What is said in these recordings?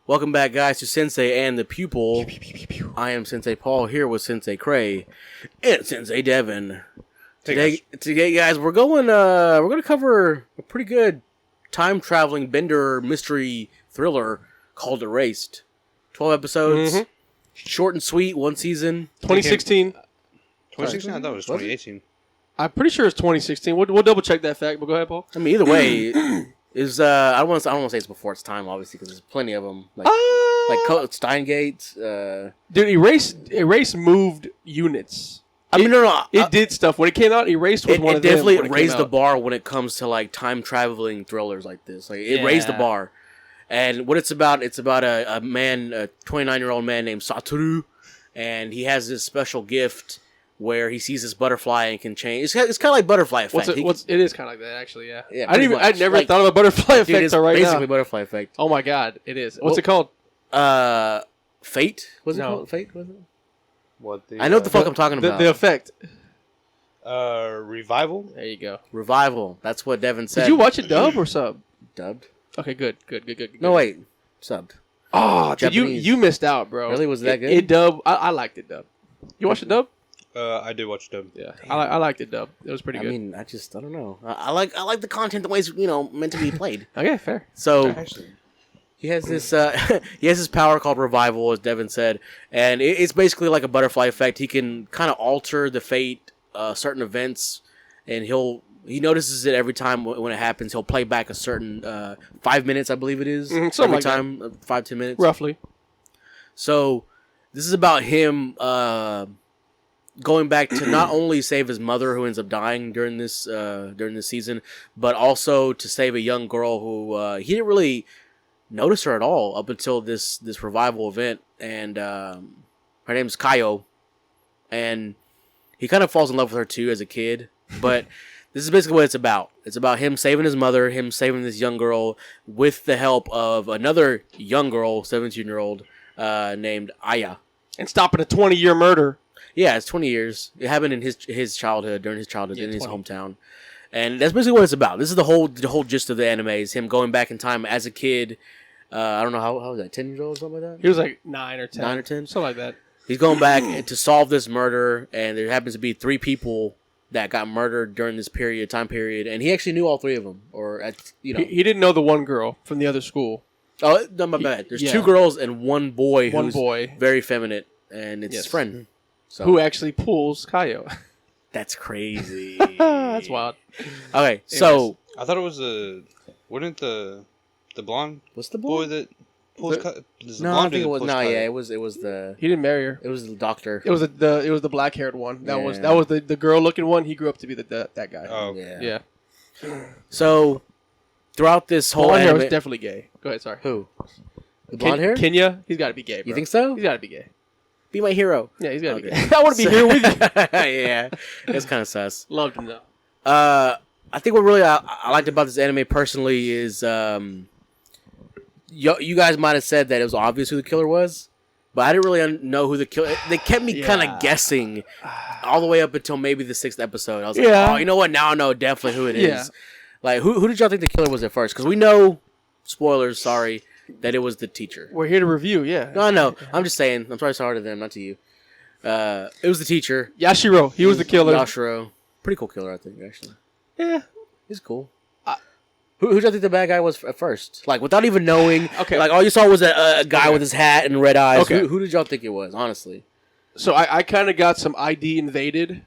Welcome back, guys, to Sensei and the Pupil. I am Sensei Paul here with Sensei Cray and Sensei Devin. Today, guys, we're gonna cover a pretty good time traveling bender mystery thriller called Erased. 12 episodes, short and sweet, one season. 2016. 2016? I thought it was 2018. I'm pretty sure it's 2016. We'll double check that fact, but go ahead, Paul. I mean, either way, is I don't want to say it's before its time, obviously, because there's plenty of them. Like Steingate. Dude, Erase moved units. It did stuff when it came out. Erased was one of them. It definitely raised the bar when it comes to like time traveling thrillers like this. Like it raised the bar. And what it's about a man, a 29-year-old man named Satoru, and he has this special gift where he sees this butterfly and can change. It's kind of like butterfly effect. It is kind of like that, actually. Yeah. I never thought of a butterfly effect it's right now. Basically, butterfly effect. Oh my god, it is. What's it called? Fate. Was it called Fate? Was it? What I know what the fuck I'm talking about. The effect. Revival. There you go. Revival. That's what Devin said. Did you watch it dub or sub? Dubbed. Okay, good. No, wait. Subbed. Oh, dude, you missed out, bro. Really? Was that good? It dub. I liked it dub. You watched it dub? I did watch dub. Yeah, I liked it dub. It was pretty good. I mean, I don't know. I like the content the way it's meant to be played. Okay, fair. So Actually, he has this power called Revival, as Devin said, and it's basically like a butterfly effect. He can kind of alter the fate, certain events, and he notices it every time when it happens. He'll play back a certain 5 minutes, I believe it is, every time, 5-10 minutes, roughly. So this is about him going back to not only save his mother, who ends up dying during this season, but also to save a young girl who he didn't really notice her at all up until this revival event, and her name's Kayo, and he kind of falls in love with her too as a kid. But this is basically what it's about. It's about him saving his mother, him saving this young girl with the help of another young girl, 17-year-old, named Aya, and stopping a 20-year murder. Yeah, it's 20 years. It happened in his childhood, during his childhood, in his hometown. And that's basically what it's about. This is the whole gist of the anime, is him going back in time as a kid. I don't know, how was that, 10 years old or something like that? He was like 9 or 10. 9 or 10? Something like that. He's going back to solve this murder, and there happens to be 3 people that got murdered during this time period, and he actually knew all 3 of them. He didn't know the one girl from the other school. Oh, no, my bad. There's 2 girls and one boy who's very feminine, and it's his friend. So. Who actually pulls Kayo. That's crazy. That's wild. Okay, so I thought it was wouldn't the blonde? What's the boy that pulls? No, I think it was. No, yeah, it was the. He didn't marry her. It was the doctor. It was the black haired one. That was the girl looking one. He grew up to be that guy. Oh yeah. So throughout this whole blonde hair was definitely gay. Go ahead. Sorry. Who? The blonde hair? Kenya. He's got to be gay. Bro. You think so? He's got to be gay. Be my hero. Yeah, he's got to be gay. I want to be here with you. Yeah, that's kind of sus. Loved him though. I think what really I liked about this anime personally is you guys might have said that it was obvious who the killer was, but I didn't really know who the killer. They kept me kind of guessing all the way up until maybe the 6th episode. I was like, oh, you know what? Now I know definitely who it is. Like, who did y'all think the killer was at first? Because we know, spoilers, sorry, that it was the teacher. We're here to review, yeah. No, I know. I'm just saying. I'm sorry to them, not to you. It was the teacher. Yashiro. He was the killer. Yashiro. Pretty cool killer, I think, actually. Yeah. He's cool. Who do you think the bad guy was at first? Like, without even knowing. Okay. Like, all you saw was a guy with his hat and red eyes. Okay. Who did y'all think it was, honestly? So I kind of got some ID Invaded.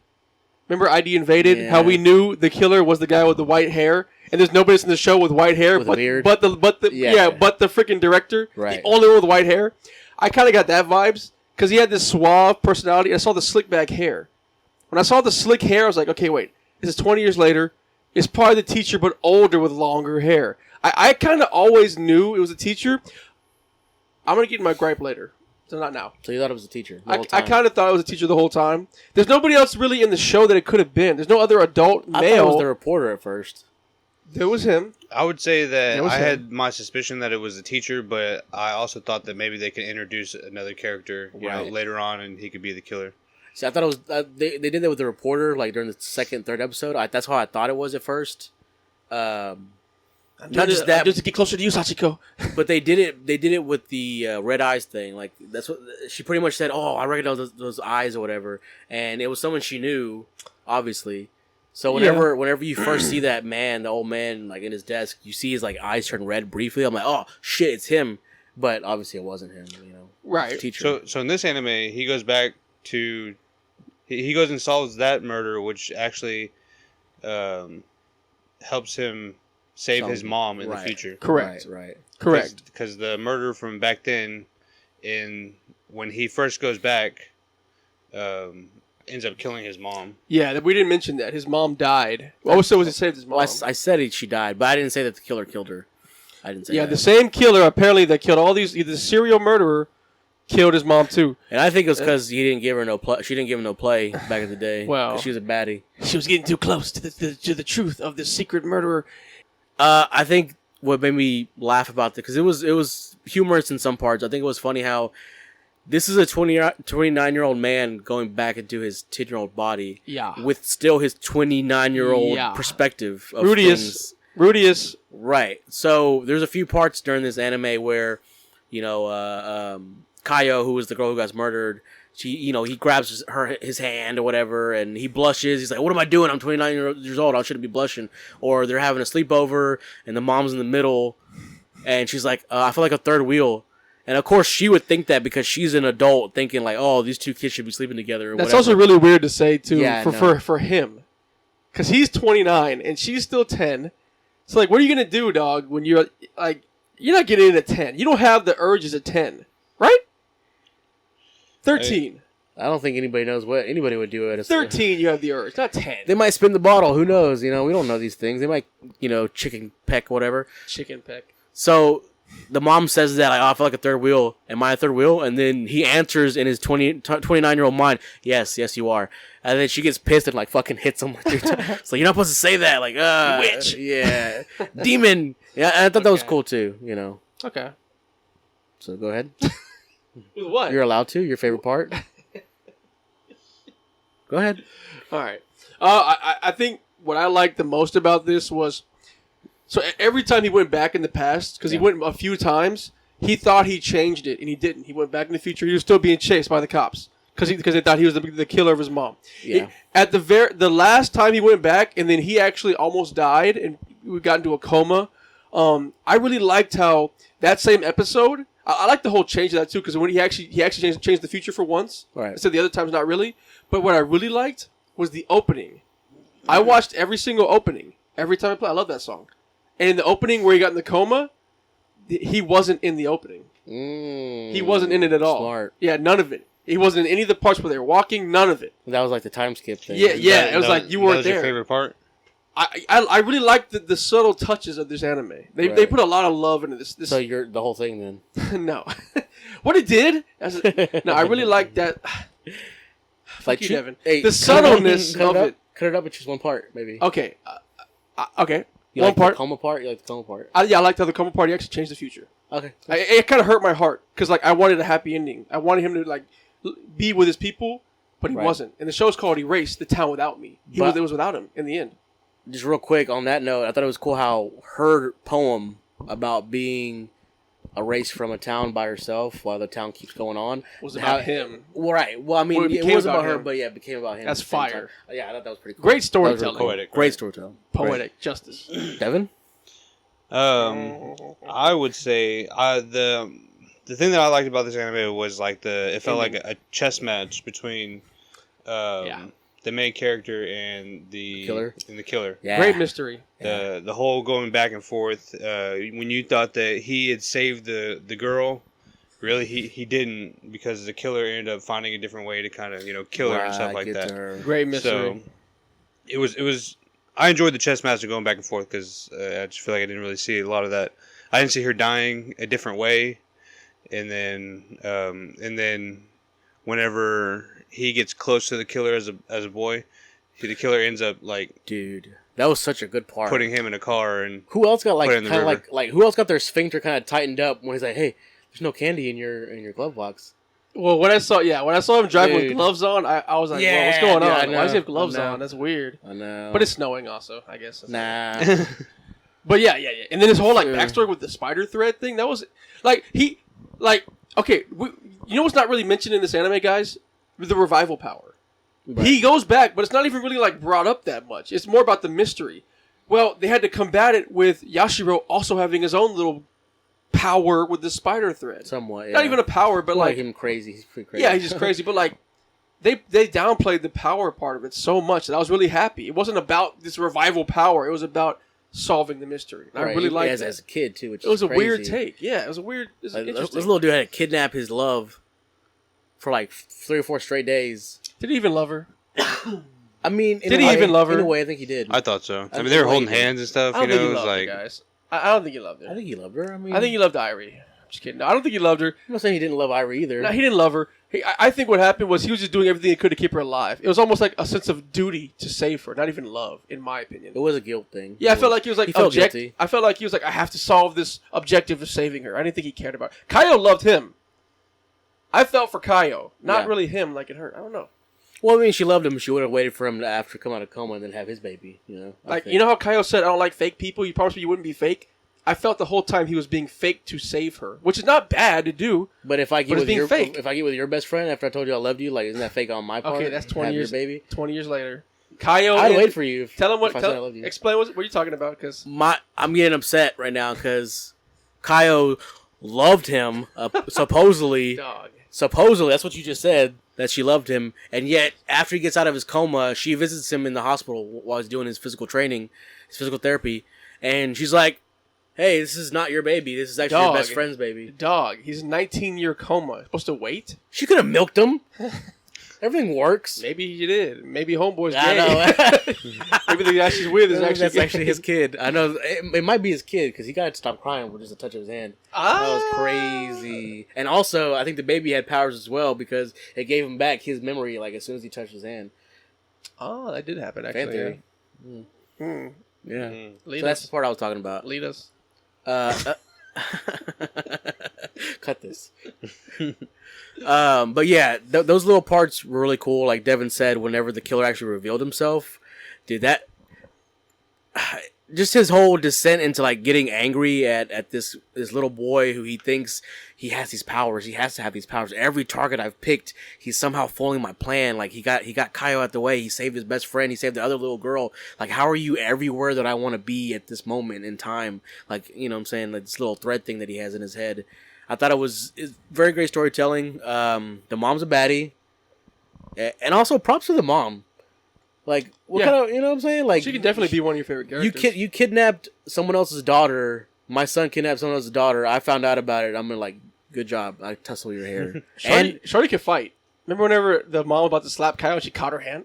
Remember ID Invaded? Yeah. How we knew the killer was the guy with the white hair? And there's nobody else in the show with white hair, with a beard. but the freaking director, right. The only one with white hair. I kind of got that vibes because he had this suave personality. I saw the slick back hair. When I saw the slick hair, I was like, okay, wait, this is 20 years later. It's probably the teacher, but older with longer hair. I kind of always knew it was a teacher. I'm gonna get my gripe later, so not now. So you thought it was a teacher? I kind of thought it was a teacher the whole time. There's nobody else really in the show that it could have been. There's no other adult male. I thought it was the reporter at first. There was him. I would say that I had my suspicion that it was a teacher, but I also thought that maybe they could introduce another character, later on, and he could be the killer. See, I thought it was they did that with the reporter, like during the 2nd, 3rd episode. That's how I thought it was at first. Not just that, just to get closer to you, Sachiko. but they did it. They did it with the red eyes thing. Like that's what she pretty much said. Oh, I recognize those eyes or whatever, and it was someone she knew, obviously. So whenever you first see that man, the old man, like in his desk, you see his like eyes turn red briefly. I'm like, oh shit, it's him. But obviously, it wasn't him. Right. Teacher. So in this anime, he goes back to he goes and solves that murder, which actually helps him save his mom in the future. Correct. Right. Correct. Because the murder from back then, when he first goes back, ends up killing his mom. Yeah, we didn't mention that. His mom died. Also, was it saved his mom? Well, I said she died, but I didn't say that the killer killed her. I didn't say that. Yeah, the same killer apparently that killed all these. The serial murderer killed his mom too. And I think it was because he didn't give her no play. She didn't give him no play back in the day. Well, she was a baddie. She was getting too close to the truth of this secret murderer. I think what made me laugh about it, because it was humorous in some parts. I think it was funny how this is a 29-year-old man going back into his 10-year-old body. Yeah. With still his 29-year-old perspective of things. Rudius. Right. So there's a few parts during this anime where, Kaio, who was the girl who got murdered, he grabs his hand or whatever, and he blushes. He's like, "What am I doing? I'm 29 years old. I shouldn't be blushing." Or they're having a sleepover, and the mom's in the middle, and she's like, "I feel like a third wheel." And of course, she would think that because she's an adult, thinking like, "Oh, these two kids should be sleeping together." Or That's whatever. also really weird to say too. Yeah, for him, because he's 29 and she's still 10. So like, what are you gonna do, dog? When you're like, you're not getting in at 10. You don't have the urges at 10, right? 13. I don't think anybody knows what anybody would do at 13. You have the urge, not 10. They might spin the bottle. Who knows? We don't know these things. They might, chicken peck, whatever. Chicken peck. So the mom says that, like, "Oh, I feel like a third wheel. Am I a third wheel?" And then he answers in his 29-year-old mind, yes, you are. And then she gets pissed and, like, fucking hits him. It's like, you're not supposed to say that. Like, witch. Yeah. Demon. Yeah, I thought that was cool, too, Okay. So go ahead. With what? You're allowed to. Your favorite part. Go ahead. All right. I think what I liked the most about this was, so every time he went back in the past, because he went a few times, he thought he changed it, and he didn't. He went back in the future. He was still being chased by the cops because they thought he was the killer of his mom. Yeah. At the last time he went back, and then he actually almost died, and we got into a coma. I really liked how that same episode. I like the whole change of that too, because when he actually changed the future for once. Right. So the other times not really. But what I really liked was the opening. I watched every single opening every time I play. I love that song. And in the opening where he got in the coma, he wasn't in the opening. He wasn't in it at all. Smart. Yeah, none of it. He wasn't in any of the parts where they were walking. None of it. That was like the time skip thing. Yeah. It was like you weren't there. Your favorite part? I really like the subtle touches of this anime. They put a lot of love into this. So you're the whole thing then? No. What it did? No, I really like that. Like you, Devin. Hey, the subtleness of it. Cut it up with just one part, maybe. Okay. Okay. You one like part. The coma part? You like the coma part? I liked how the coma part actually changed the future. Okay. It kind of hurt my heart because I wanted a happy ending. I wanted him to be with his people, but he wasn't. And the show's called Erased: The Town Without Me. It was without him in the end. Just real quick on that note, I thought it was cool how her poem about being erased from a town by herself while the town keeps going on was about him. Well, right. Well, I mean, it was about her, but yeah, it became about him. That's fire. Yeah, I thought that was pretty cool. Great storytelling. Really poetic. Great storytelling. Poetic justice. Devin? I would say the thing that I liked about this anime was it felt like a chess match between the main character and the killer. Yeah. Great mystery. The whole going back and forth. When you thought that he had saved the girl, really he didn't, because the killer ended up finding a different way to kind of kill her and stuff like that. Great mystery. So it was. I enjoyed the chess master going back and forth because I just feel like I didn't really see a lot of that. I didn't see her dying a different way, and then whenever he gets close to the killer as a boy, the killer ends up dude, that was such a good part. Putting him in a car, and who else got kind of like who else got their sphincter kind of tightened up when he's like, "Hey, there's no candy in your glove box." Well, when I saw him driving with gloves on, I was like, "Whoa, what's going on? Why does he have gloves on? That's weird." I know, but it's snowing also, I guess. Nah. But yeah. And then his whole like Yeah. backstory with the spider thread thing, that was like okay, you know what's not really mentioned in this anime, guys? The revival power. Right. He goes back, but it's not even really like brought up that much. It's more about the mystery. Well, they had to combat it with Yashiro also having his own little power with the spider thread. Somewhat, yeah. Not even a power, but Like like him crazy. He's pretty crazy. yeah, he's just crazy. But like they downplayed the power part of it so much that I was really happy. It wasn't about this revival power. It was about solving the mystery. And I really liked it. As a kid too. Which It was a crazy. weird take. Yeah, it was a weird. It was Like, this interesting. little dude had to kidnap his love for like 3 or 4 straight days. Did he even love her? I mean, Did he even love her? In a way, I think he did. I thought so. I mean, think they were he holding did. hands and stuff. I don't You think know, he it was loved like her, guys. I don't think he loved her. I think he loved her. I mean, I think he loved Irie. I'm just kidding. No, I don't think he loved her. I'm not saying he didn't love Irie either. No, he didn't love her. I think what happened was he was just doing everything he could to keep her alive. It was almost like a sense of duty to save her, not even love, in my opinion. It was a guilt thing. Yeah, I felt like he was like He felt guilty. I felt like he was like, I have to solve this objective of saving her. I didn't think he cared about her. Kaio loved him. I felt for Kaio, not Yeah. really him like it hurt. I don't know. Well, I mean, she loved him. She would have waited for him to after come out of coma and then have his baby. You know, I Like, think. you know how Kaio said, I don't like fake people? You promised me you wouldn't be fake? I felt the whole time he was being fake to save her, which is not bad to do. But if I get But it's with being your fake. if I get with your best friend after I told you I loved you, like, isn't that fake on my part? Okay, that's 20 Have your years. baby. 20 years later. Kaio, I'd and- wait for you. Tell him what. if I said I love you. Explain what you're talking about, because I'm getting upset right now because Kaio loved him. Supposedly, dog. that's what you just said. That she loved him, and yet after he gets out of his coma, she visits him in the hospital while he's doing his physical training, his physical therapy, and she's like, "Hey, this is not your baby. This is actually your Dog. best friend's baby." Dog. He's 19-year coma. Supposed to wait? She could have milked him. Everything works. Maybe he did. Maybe homeboy's I gay. know. Maybe the guy she's with is That's actually actually his kid. I know it might be his kid because he got to stop crying with just a touch of his hand. That was crazy. And also, I think the baby had powers as well because it gave him back his memory like as soon as he touched his hand. Oh, that did happen, Fan actually. theory. Hmm. Yeah. Lead So that's us. the part I was talking about. Lead us. Cut this. But yeah, those little parts were really cool. Like Devin said, whenever the killer actually revealed himself, dude, that just his whole descent into like getting angry at this little boy who he thinks he has these powers. He has to have these powers. Every target I've picked, he's somehow foiling my plan. Like he got Kaio out the way. He saved his best friend. He saved the other little girl. Like, how are you everywhere that I want to be at this moment in time? Like, you know what I'm saying? Like this little thread thing that he has in his head. I thought it's very great storytelling. The mom's a baddie. And also props to the mom. Like, what Yeah. kind of, you know what I'm saying? Like, She can definitely be one of your favorite characters. you kidnapped someone else's daughter. My son kidnapped someone else's daughter. I found out about it. I'm gonna like, good job. I tussle your hair. And Shorty can fight. Remember whenever the mom was about to slap Kyle and she caught her hand?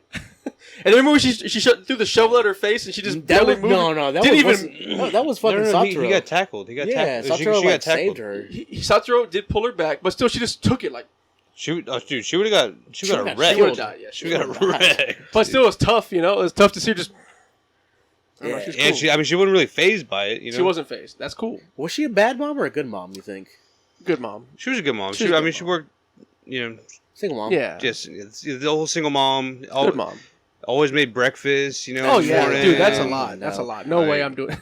And remember when she threw the shovel at her face and she just that barely was moved? that Didn't was even. that was fucking no, Satoru. he got tackled. He got yeah, tackled. Satoru She like got tackled. saved her. Satoru did pull her back, but still she just took it like. She would have got. She got a got wreck. She would have died. Yeah, She got a would've died. wreck. but still, it was tough. You know, it was tough to see her just. I don't know, Yeah. she's And cool. she wasn't really phased by it. You know, She wasn't phased. That's cool. Was she a bad mom or a good mom? You think? Good mom. She was a good mom. She was a good She mom. worked. You know, Single mom. Yeah. just the whole single mom. Good mom. Always made breakfast. You know. Oh in the yeah, morning. dude, that's a No. lot. That's a lot. No way I'm doing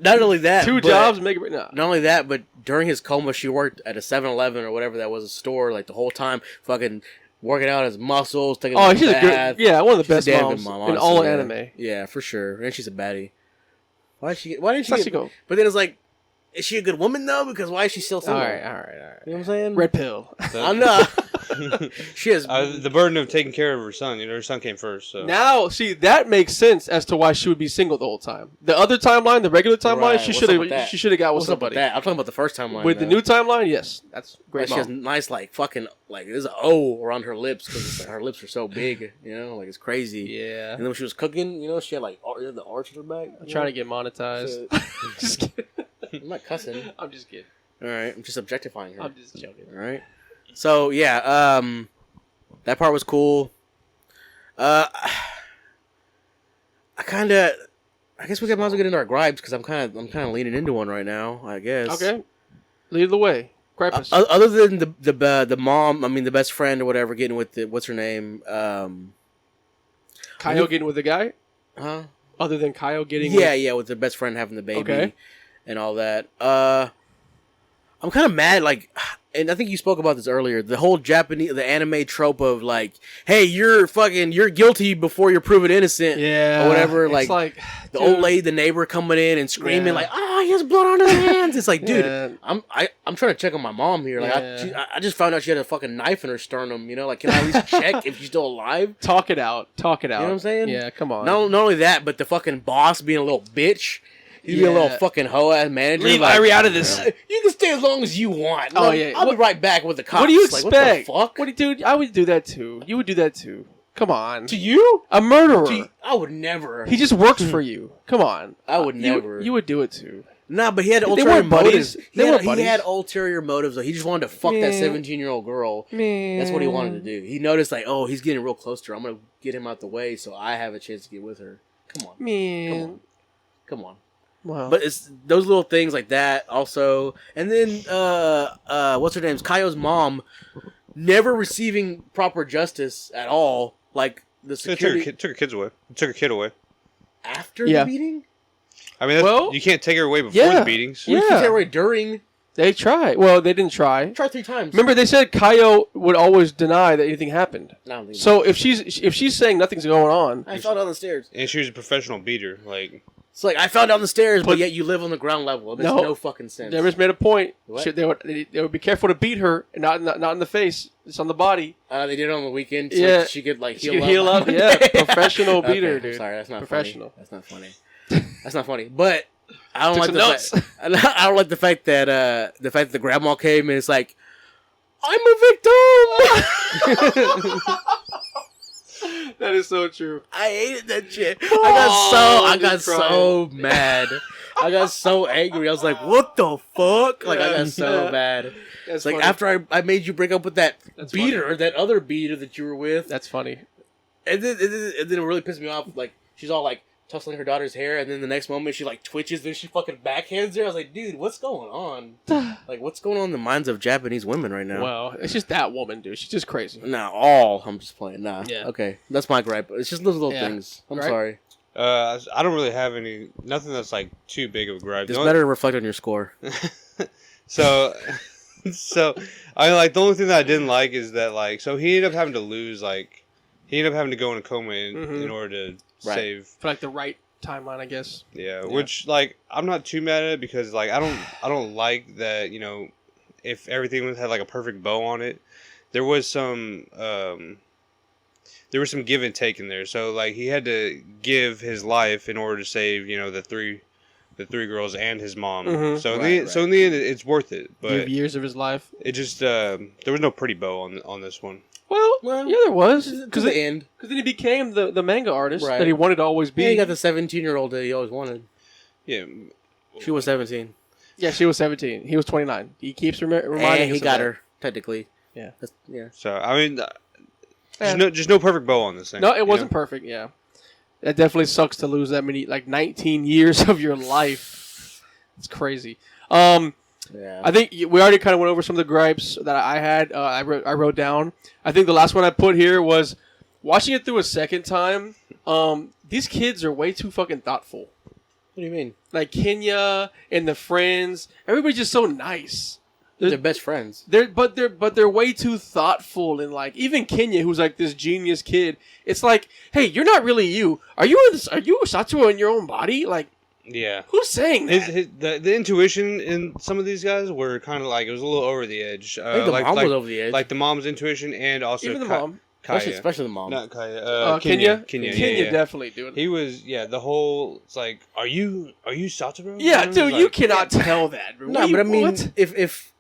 Not only that, two but- jobs. Make it. No. Not only that, but during his coma, she worked at a 7-Eleven or whatever that was, a store, like the whole time, fucking working out his muscles, taking Oh, a she's a bath. good. Yeah, one of the She's a best damn moms good mom, in honestly, all yeah. anime. Yeah, for sure. And she's a baddie. Why didn't she Sachiko. get? But then it's like, is she a good woman though? Because why is she still All single? right. You know what I'm saying? Red pill. I know. She has. The burden of taking care of her son. You know, her son came first. So. Now, see, that makes sense as to why she would be single the whole time. The other timeline, the regular timeline, Right, she what's should up with have. that? She should have got with What's up with somebody. that? I'm talking about the first timeline. With the new timeline, yes, that's great. Like she has mom. nice, like fucking, like there's an O around her lips because her lips are so big. You know, like it's crazy. Yeah, And then when she was cooking, you know, she had like the arch in her back. I'm trying to get monetized. Just kidding. I'm not cussing. I'm just kidding. All right, I'm just objectifying her. I'm just joking. All right. So yeah, that part was cool. I guess we might as well get into our gripes because I'm kind of leaning into one right now. I guess. Okay, lead the way. Gripe us. Other than the mom, I mean the best friend or whatever, getting with what's her name? Kyle getting with the guy. Huh? Other than Kyle getting Yeah, with their best friend having the baby and all that. I'm kind of mad, like, and I think you spoke about this earlier. The whole the anime trope of like, hey, you're guilty before you're proven innocent, or whatever. It's The old lady, the neighbor coming in and screaming like, oh, he has blood on his hands. It's like, dude, I'm trying to check on my mom here. Like, I just found out she had a fucking knife in her sternum. You know, like, can I at least check if she's still alive? Talk it out. You know what I'm saying? Yeah, come on. Not only that, but the fucking boss being a little bitch. He'd be a little fucking hoe-ass manager. Leave Irie out of this. You can stay as long as you want. Oh, yeah. I'll be right back with the cops. What do you expect? What the fuck? Dude, I would do that too. You would do that too. Come on. To you? A murderer. I would never. He just works for you. Come on. I would never. You would do it too. Nah, but he had ulterior motives. He buddies. had ulterior motives. He just wanted to fuck that 17-year-old girl. That's what he wanted to do. He noticed, like, oh, he's getting real close to her. I'm going to get him out the way so I have a chance to get with her. Come on. Man. Come on. Wow. But it's those little things like that also. And then, what's her name's Kaio's mom never receiving proper justice at all. Like, the security... Took her kids away. Took her kid away. After the beating? I mean, you can't take her away before the beatings. You can take her away during... They tried. Well, they didn't try. They tried 3 times. Remember, they said Kaio would always deny that anything happened. No, so if she's saying nothing's going on... I fell down the stairs. And she was a professional beater. Like... It's like, I fell down the stairs, but yet you live on the ground level. It makes no fucking sense. They just made a point. They would be careful to beat her, and not in the face. It's on the body. They did it on the weekend so she could, like, heal up. Yeah, professional beater, dude. I'm sorry, that's not professional. Funny. That's not funny. That's not funny. But I don't like I don't like the fact that the grandma came and it's like, I'm a victim. That is so true. I hated that shit. I got so mad. I got so angry. I was like, what the fuck? Like, I got so mad. It's like, after I made you break up with that beater, that other beater that you were with. That's funny. And then it really pissed me off. Like, she's all like tussling her daughter's hair, and then the next moment she like twitches, then she fucking backhands her. I was like, dude, what's going on? Like, what's going on in the minds of Japanese women right now? Well, it's just that woman, dude. She's just crazy. Nah, I'm just playing. Nah. Yeah. Okay. That's my gripe. It's just those little things. I'm sorry. I don't really have nothing that's like too big of a gripe. It's better to reflect on your score. So I like the only thing that I didn't like is that like so he ended up having to go in a coma in order to save for like the right timeline, I guess. Yeah, which like I'm not too mad at it because like I don't like that, if everything had like a perfect bow on it. There was some give and take in there. So like he had to give his life in order to save, the three girls and his mom. So in the end it's worth it. But give years of his life. It just there was no pretty bow on this one. Well, yeah, there was. Because the end. Because then he became the manga artist that he wanted to always be. Yeah, he got the 17-year-old that he always wanted. Yeah. She was 17. Yeah, she was 17. He was 29. He keeps reminding us he got her, technically. Yeah. So, I mean, just no perfect bow on this thing. No, it wasn't perfect, yeah. That definitely sucks to lose that many, like 19 years of your life. It's crazy. Yeah. I think we already kind of went over some of the gripes that I had. I wrote down. I think the last one I put here was watching it through a second time. These kids are way too fucking thoughtful. What do you mean? Like Kenya and the friends, everybody's just so nice. They're best friends. They're way too thoughtful, and like even Kenya, who's like this genius kid, it's like, hey, you're not really you. Are you Satoru in your own body? Like. Yeah. Who's saying that? The intuition in some of these guys were kind of like, it was a little over the edge. I think the mom was over the edge. Like the mom's intuition and also even the mom. Especially the mom. Not Kaya. Kenya? Kenya definitely doing it. He was, the whole, it's like, are you Satoru? Yeah, dude, you cannot tell that. No, but I mean, if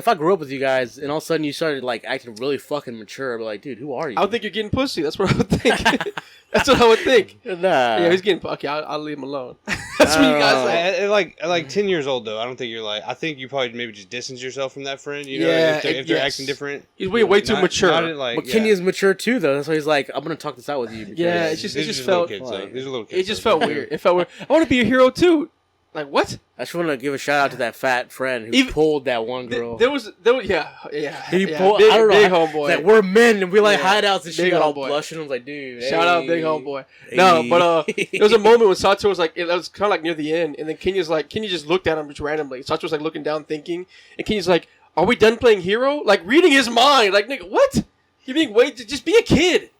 I grew up with you guys and all of a sudden you started like acting really fucking mature, I'd be like, dude, who are you? I would think you're getting pussy. That's what I would think. That's what I would think. Nah. Yeah, he's getting okay. I'll leave him alone. That's what you guys say. At like 10 years old though, I don't think you're like. I think you probably maybe just distance yourself from that friend. If they're acting different. He's way too mature. But Kenya's mature too, though. That's why he's like, I'm gonna talk this out with you. Yeah, it just felt. These are little kids. It just felt weird. It felt weird. I want to be a hero too. Like what? I just want to give a shout out to that fat friend who Even- pulled that one girl. There was yeah. He yeah. pulled. Big, I don't know. big homeboy. Like we're men and we like Yeah, hideouts, and she big got all homeboy. blushing. I was like, dude, Shout out, hey. big homeboy. No, Hey. but there was a moment when Sato was like, it was kind of like near the end, and then Kenya's like, Kenya just looked at him just randomly. Sato was like looking down, thinking, and Kenya's like, "Are we done playing hero?" Like reading his mind. Like nigga, what? You're being just be a kid.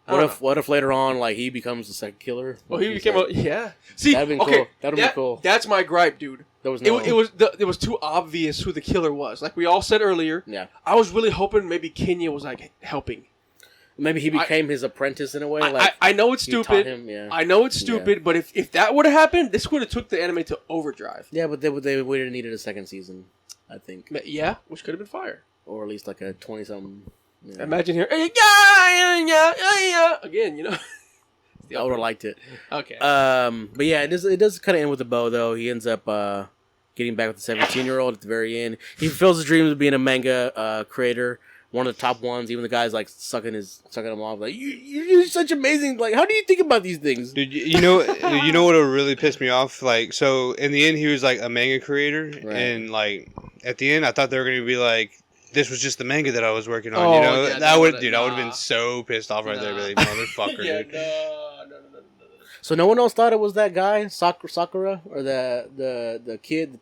What if later on, like, he becomes the second killer? Oh, Like, he he's became like- a yeah. See, That'd been okay, cool. That'd been cool. That's my gripe, dude. There was no. It was too obvious who the killer was. Like we all said earlier. Yeah. I was really hoping maybe Kenya was like helping. Maybe he became his apprentice in a way. Like I know it's he taught stupid. him, yeah. I know it's stupid, but if that would have happened, this would have took the anime to overdrive. Yeah, but they would have needed a second season, I think, Yeah, which could have been fire. or at least like a 20-something. Yeah. Imagine here, again, you know. I would have liked it. Okay. But yeah, it does kind of end with a bow though. He ends up getting back with the 17-year-old at the very end. He fulfills his dreams of being a manga creator, one of the top ones. Even the guy's like sucking him off, like you're such amazing. Like, how do you think about these things? Dude, you know what would really piss me off? Like, so in the end, he was like a manga creator, Right. and like at the end, I thought they were gonna be like, this was just the manga that I was working on. Oh, you know, yeah, I would nah. have been so pissed off right there, Nah. really, motherfucker, yeah, dude. no. So no one else thought it was that guy, Sakura, or the kid,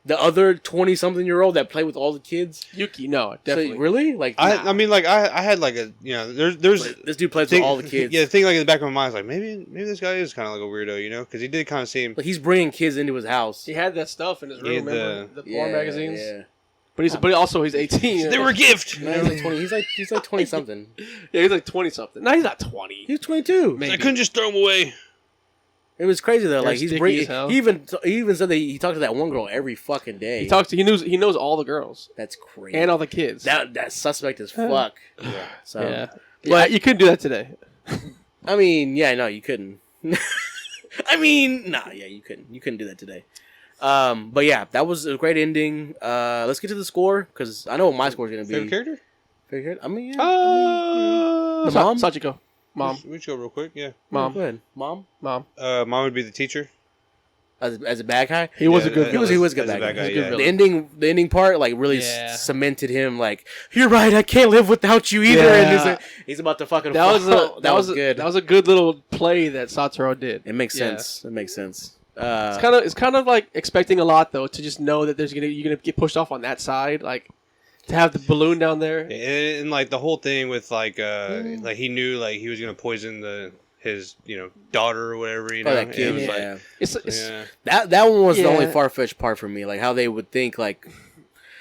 the other 20-something-year-old that played with all the kids. Yuki, no, definitely. So, really? Like, I mean, like I had like a there's this dude plays thing, with all the kids. Yeah, the thing like in the back of my mind is like maybe this guy is kind of like a weirdo, you know, because he did kind of seem. Like, he's bringing kids into his house. He had that stuff in his room, Yeah, remember? The porn magazines. Yeah. But also he's 18. They were a gift. No, he's like 20. He's like 20-something. Yeah, he's like 20 something. No, he's not 20. He's 22. Maybe. I couldn't just throw him away. It was crazy though. Like, They're he's sticky bringing. as hell. He even said that he talked to that one girl every fucking day. He knows all the girls That's crazy. and all the kids. That's suspect as fuck. So yeah. But- But you couldn't do that today. I mean, yeah, no, you couldn't. I mean, nah, yeah, you couldn't. You couldn't do that today. But yeah, that was a great ending. Let's get to the score because I know what my score is gonna be. Favorite character? Favorite character? I mean, yeah. The mom? Sachiko. Mom. We should go real quick. Yeah. Mom. Go ahead. Mom. Mom would be the teacher. As a bad guy. He was Yeah, a good He was a good as bad guy. guy, He was a good yeah. villain. The ending part like really Yeah. cemented him. Like, you're right. I can't live without you either. Yeah. And he's about to fucking. That was fall. that was good. That was a good little play that Satoru did. It makes Yeah. sense. It makes sense. It's kind of like expecting a lot though to just know that you're gonna get pushed off on that side, like to have the balloon down there. And like the whole thing with like he knew like he was gonna poison his daughter or whatever, you know. that kid. It was Yeah. like, It's yeah. That one was the Yeah. only far fetched part for me. Like how they would think like.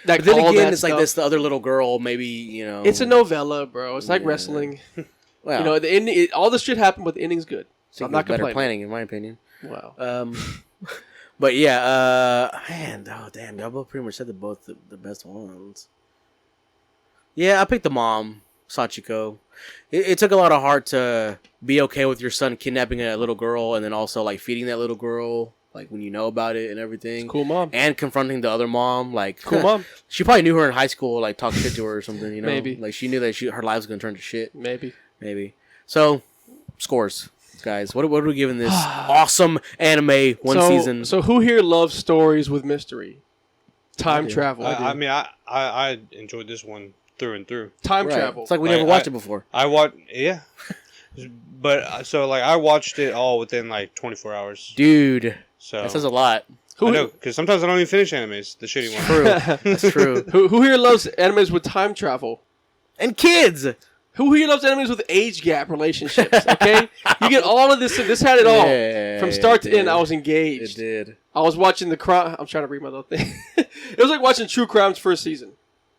that But then all again, that it's like stuff. this. The other little girl, maybe It's a novella, bro. It's like Yeah. wrestling. Well, The ending, all this shit happened, but the ending's good. So I'm not better complaining. planning, in my opinion. Wow. But yeah, man, oh damn, y'all both pretty much said both the best ones. Yeah, I picked the mom, Sachiko. It took a lot of heart to be okay with your son kidnapping a little girl and then also like feeding that little girl, like when you know about it and everything. Cool mom. And confronting the other mom, like Cool mom. She probably knew her in high school, like talked shit to her or something, you know. Maybe. Like she knew that her life was gonna turn to shit. Maybe. So, scores, guys. What are we giving this awesome anime one season? So who here loves stories with mystery? Time I do. travel. I mean, I enjoyed this one through and through. Time Right. travel. It's like we Like, never watched it before. I watched, yeah. But so like I watched it all within like 24 hours. Dude, So that says a lot. I know because sometimes I don't even finish animes, the shitty ones. True. That's true. who here loves animes with time travel? And kids. Who here loves animes with age gap relationships? Okay, you get all of this. This had it all Yeah, from start to it end. did. I was It engaged. did. I was watching the crime. I'm trying to read my little thing. It was like watching True Crime's first season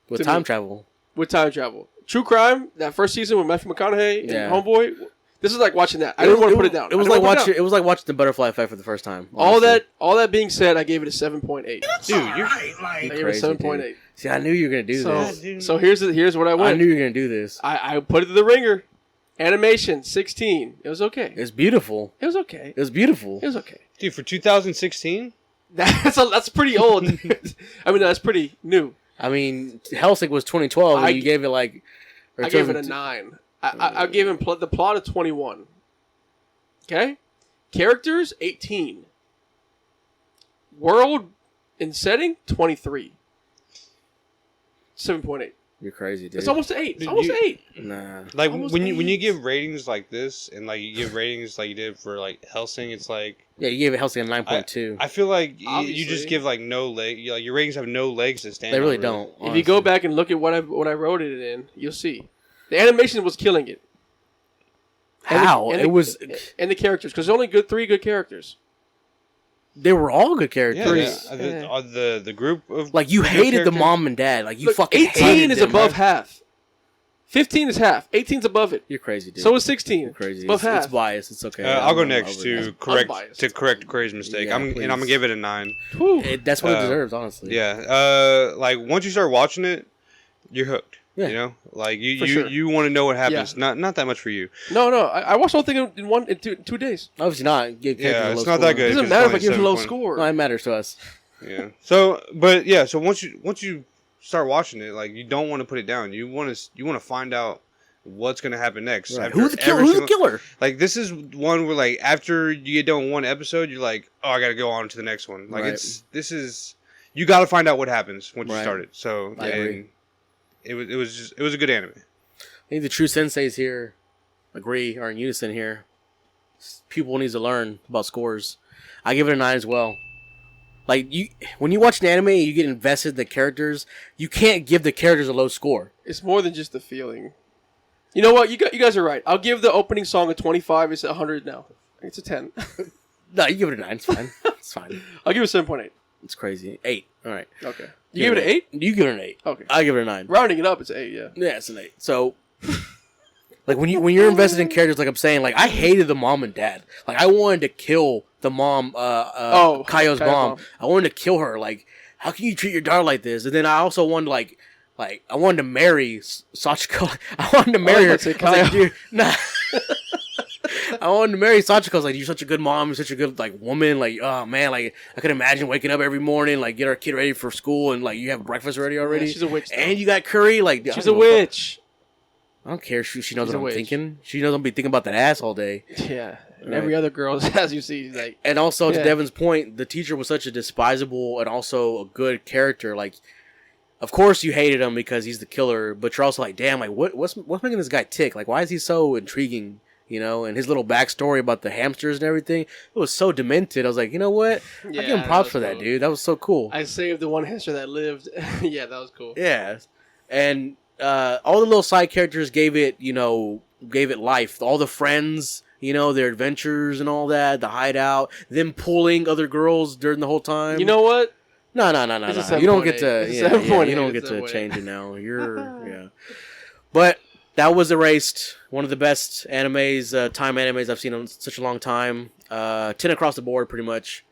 With To time me. travel. with time travel. True Crime, that first season with Matthew McConaughey and Yeah. Homeboy. This is like watching that. I didn't want to put it down. It was I didn't like wanna put watching. it It was like watching the Butterfly Effect for the first time. down. honestly. All that being said, I gave it a 7.8. Dude, you're I gave it a crazy, 7.8. dude. See, I knew you were gonna do So, this. so here's what I I went. knew you were gonna do this. I put it to the ringer. Animation 16. It was okay. It's beautiful. It was okay. It was beautiful. It was okay. dude for 2016. That's pretty old. I mean, that's pretty new. I mean, Hellsing was 2012, and you gave it like. or I gave it a 2000 9. I gave him the plot of 21. Okay, characters 18. world and setting, 23. 7.8. You're crazy, dude. It's almost 8. It's Dude, almost 8. Nah. Like Almost when you 8. give ratings like this, and like you give ratings like you did for like Hellsing, it's like Yeah, you gave it Hellsing a 9.2. I feel like you Obviously. just give like no leg. Like your ratings have no legs to stand. They really on, don't. If you go honestly. back and look at what I wrote it in, you'll see. The animation was killing it. How? And It was. And the characters, because there's only 3 good characters. They were all good Yeah, characters. the group of Like, you good hated the characters- mom and dad. Like, you Look, fucking 18 hated is them. above half. 15 is half. 18's above it. You're crazy, dude. So is 16. You're crazy. Above It's half. biased. It's okay. I'll go I'm next over to it. correct Craig's mistake. Yeah, I'm please. gonna give it a 9. Whew. That's what it Uh, deserves, honestly. Yeah. Like once you start watching it, you're hooked. Yeah. You know, like For you sure. you want to know what happens. Not that much for you. No. I watched the whole thing in 2 days. Obviously not. Give Yeah, characters a it's low not that score. good. It doesn't It's matter if I only give it a low 7 score. No, it matters to us. Yeah. So once you start watching it, like you don't want to put it down. You want to find out what's gonna happen next. Right. After Who's the killer? every Who's the single- killer? Like this is one where like after you get done with one episode, you're like, oh, I gotta go on to the next one. Like Right. you got to find out what happens once you Right. start it. So I agree. and it was a good anime. I think the true senseis here agree, are in unison here. People needs to learn about scores. I give it a 9 as well. Like, when you watch an anime and you get invested in the characters, you can't give the characters a low score. It's more than just the feeling. You know what? You guys are right. I'll give the opening song a 25. It's 100 now. It's a 10. No, you give it a 9. It's fine. It's fine. I'll give it a 7.8. It's crazy. 8. All right. Okay. You give it an 8? You give it an 8. Okay. I give it a 9. Rounding it up, it's an 8, yeah. Yeah, it's an 8. So, like, when you're invested in characters, like I'm saying, like, I hated the mom and dad. Like, I wanted to kill the mom, Kaio's mom. I wanted to kill her. Like, how can you treat your daughter like this? And then I also wanted, like I wanted to marry Sachiko. I wanted to marry her. I'd say I was like, Kaio. dude, nah. I wanted to marry Sachiko. I was like, you're such a good mom. You're such a good, like, woman. Like, oh, man. Like, I could imagine waking up every morning, like, get our kid ready for school, and, like, you have breakfast ready already. Yeah, she's a witch, though. And you got curry. Like, She's a witch. I don't care. She knows She's a what I'm witch. thinking. She knows I'm be thinking about that ass all day. Yeah. And Right. every other girl, as you see, like... And also, to Yeah. Devin's point, the teacher was such a despisable and also a good character. Like, of course you hated him because he's the killer, but you're also like, damn, like, what's making this guy tick? Like, why is he so intriguing? You know, and his little backstory about the hamsters and everything, it was so demented. I was like, you know what? I give him props for that, cool. dude. That was so cool. I saved the one hamster that lived. Yeah, that was cool. Yeah. And all the little side characters gave it life. All the friends, you know, their adventures and all that, the hideout, them pulling other girls during the whole time. You know what? No. It's a You don't get to 7.8. It's a yeah, 7.8. you don't get It's to 7.8. change it now. You're But that was Erased, one of the best animes, time animes I've seen in such a long time. 10 across the board, pretty much.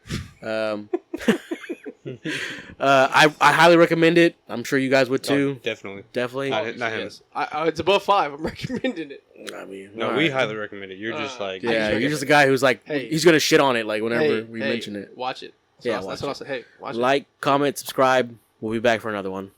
I highly recommend it. I'm sure you guys would too. Definitely. Definitely. Not him. Yes. It's above 5. I'm recommending it. I mean, No, all we right. highly recommend it. You're just like Yeah, just you're just a guy who's like, Hey. he's gonna shit on it like whenever Hey, we mention it. Watch it. Yeah, That's watch what I said. Hey, watch it. Like, comment, subscribe. We'll be back for another one.